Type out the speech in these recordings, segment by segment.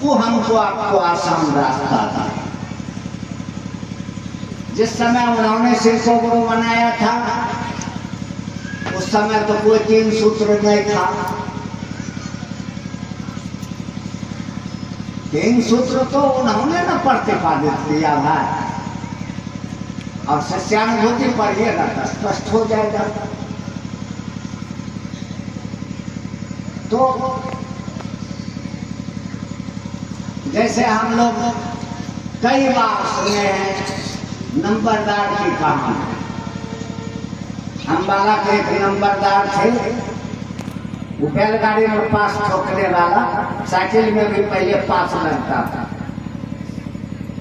वो हमको आपको आसान रास्ता था। जिस समय उन्होंने सिख को गुरु बनाया था उस समय तो कोई 3 सूत्र नहीं था। 3 सूत्र तो उन्होंने न प्रतिपादित किया भाई। और सत्यानुभूति पढ़िएगा तो स्पष्ट हो जाएगा। तो जैसे हम लोग कई बार सुने हैं नंबरदार की कहानी। अम्बाला के एक नंबरदार थे, वो बैलगाड़ी में पास ठोकने वाला, साइकिल में भी पहले पास लगता था।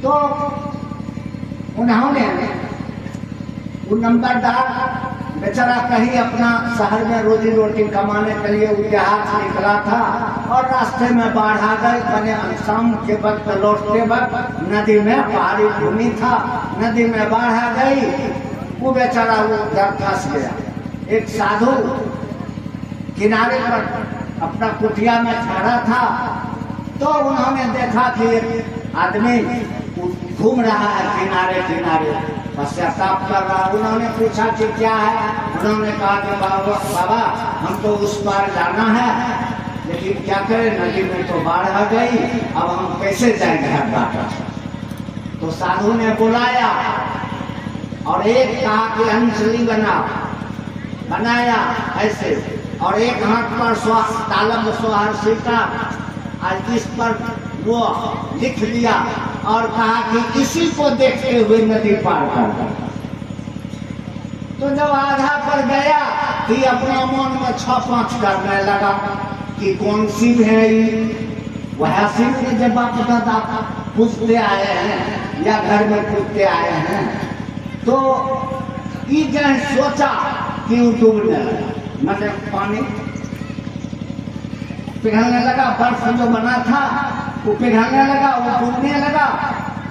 तो उन्होंने वो नंबरदार बेचारा कहीं अपना शहर में रोजी रोटी कमाने के लिए वो जहाज निकला था और रास्ते में बाढ़ आ गई। मैंने शाम के वक्त लौटते वक्त नदी में, पहाड़ी भूमि था, नदी में बाढ़ आ गई। वो बेचारा वो उधर फंस गया। एक साधु किनारे पर अपना कुटिया में खड़ा था तो उन्होंने देखा कि एक आदमी घूम रहा है किनारे किनारे, पश्चाताप कर रहा। उन्होंने पूछा कि क्या है? उन्होंने कहा कि बाबा हमको उस पार जाना है, लेकिन क्या करें, नदी में तो बाढ़ आ गई, अब हम कैसे जाएंगे हर बात। तो साधु ने बुलाया और एक कहा कि अंजलि बनाया ऐसे, और एक हाथ पर तालम स्वाहर्षि का इस पर वो लिख लिया और कहा कि इसी को देखते हुए नदी पार कर। तो जब आधा पर गया कि अपना मन में 6-5 करने लगा कि कौन सी है, वह शिव के जब बाप दादा पूछते आए हैं या घर में पूछते आए हैं, तो ये सोचा कि वो डूबने लगा, मतलब पानी पिघलने लगा। बर्फ जो बना था वो पिघलने लगा, वो डूबने लगा।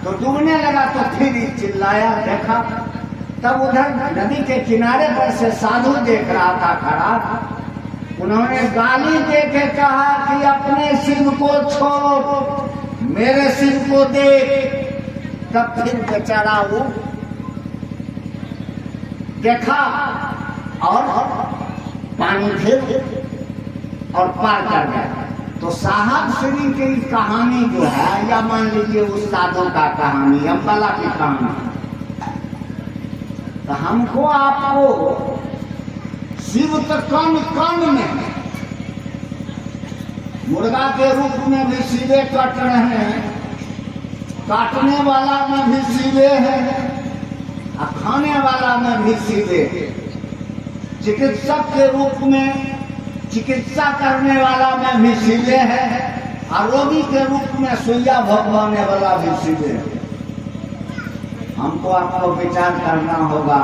तो डूबने लगा तो फिर चिल्लाया, देखा। तब उधर नदी के किनारे पर से साधु देख रहा था खड़ा। उन्होंने गाली दे के कहा कि अपने शिव को छोड़, मेरे शिव को देख। तब फिर बेचारा वो देखा और पानी फिर और पार कर गया। तो साहब श्री की कहानी जो है, या मान लीजिए उस साधु का कहानी, अम्बाला की कहानी, तो हमको आपको शिव तो कण कण में, मुर्गा के रूप में भी शिवे कट रहे हैं, काटने वाला में भी शिवे है और खाने वाला में भी शिवे, चिकित्सक के रूप में चिकित्सा करने वाला में भी शिवे है और रोगी के रूप में सुइया भगवाने वाला भी शिवे है। हमको आपको विचार करना होगा।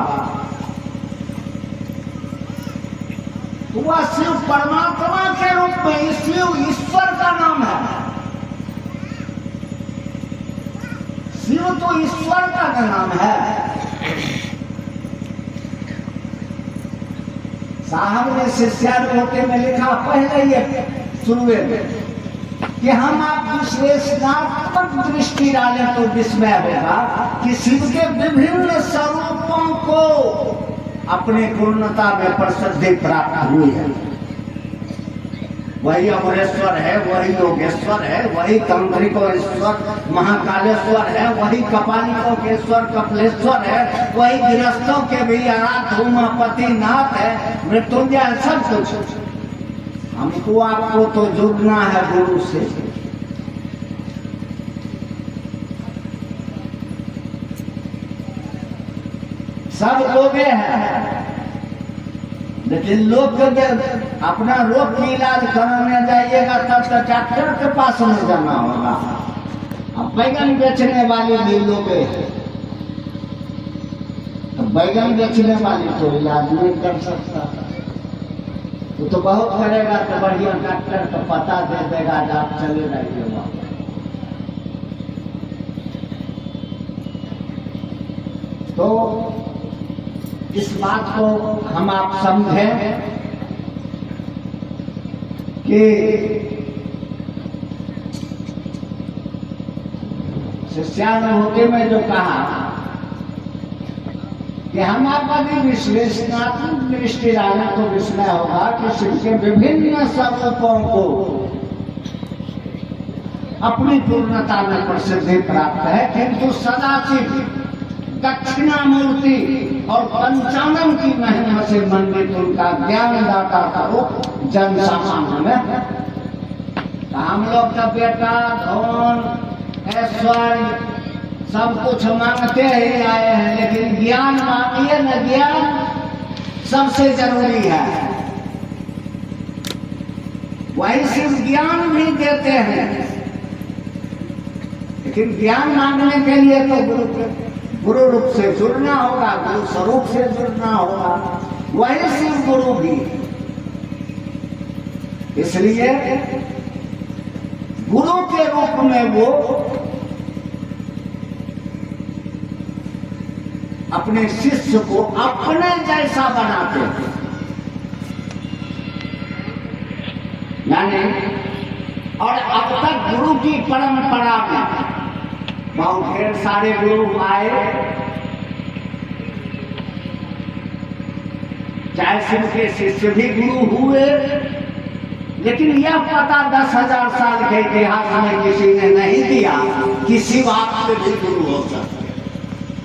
तो वह शिव परमात्मा के रूप में, शिव ईश्वर का नाम है। शिव तो ईश्वर का नाम है। साहब ने शिष्यानुभूति में लिखा पहले ये शुरुए में कि हम आप विश्लेषणात्मक दृष्टि डालें तो विस्मय होगा कि शिव के विभिन्न स्वरूपों को अपने पूर्णता में प्रसिद्धि प्राप्त हुई है। वही अमरेश्वर है, वही योगेश्वर है, वही तंत्रिकोश्वर महाकालेश्वर है, वही कपालिकोश्वर कपिलेश्वर है, वही गृहस्थों के भी आराध्य उमापति नाथ है, मृत्युंजय, सब कुछ। हमको आपको तो जुड़ना है गुरु से। सब लोगे हैं, लेकिन लोग अपना रोग की इलाज कराने जाइएगा तब तो डॉक्टर के पास नहीं जाना होगा। अब बैगन बेचने वाले भी लोग हैं, तो बैगन बेचने वाली तो इलाज नहीं कर सकता, वो तो बहुत करेगा तो बढ़िया डॉक्टर को पता दे देगा, आप चले रहिएगा। तो इस बात को हम आप समझें कि शिष्यानुभूति में जो कहा कि हम आपकी विश्लेषणात्मक दृष्टि डालें तो विस्मय होगा कि शिव के विभिन्न स्वरूपों को अपनी पूर्णता में प्रसिद्धि प्राप्त है, किंतु सदाशिव दक्षिणामूर्ति और पंचानन की महिमा से मंडित उनका ज्ञानदाता का रूप जन सामान्य में। हम लोग का बेटा धन ऐश्वर्य सब कुछ मांगते ही आए हैं, लेकिन ज्ञान मांगिए न, ज्ञान सबसे जरूरी है। वही सिर्फ ज्ञान भी देते हैं, लेकिन ज्ञान मांगने के लिए तो गुरु रूप से जुड़ना होगा, गुरु स्वरूप से जुड़ना होगा। वही सिर्फ गुरु भी। इसलिए गुरु के रूप में वो अपने शिष्य को अपने जैसा बनाते हैं। यानी और अब तक गुरु की परंपरा में बहुत ढेर सारे गुरु आए, चाहे शिव के शिष्य भी गुरु हुए, लेकिन यह पता 10,000 साल के इतिहास में किसी ने नहीं दिया कि शिव आपसे भी गुरु हो सकते।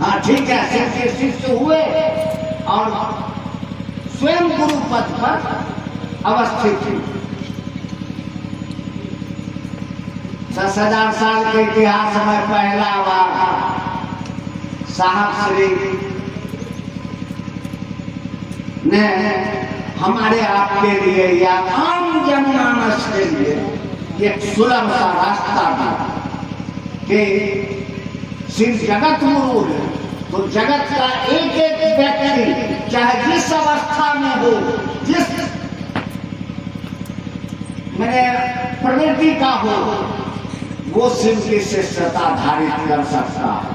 हाँ ठीक है, शिव के शिष्य हुए और स्वयं गुरु पद पर अवस्थित हुए। 10,000 साल के इतिहास में पहला बार साहब श्री ने हमारे आपके लिए या आम जनमानस के लिए एक सुलभ सा रास्ता दिया कि शिव जगत गुरु है, तो जगत का एक एक व्यक्ति चाहे जिस अवस्था में हो, जिस मैंने प्रवृत्ति का हो, वो शिव की शिष्यता धारित कर सकता है।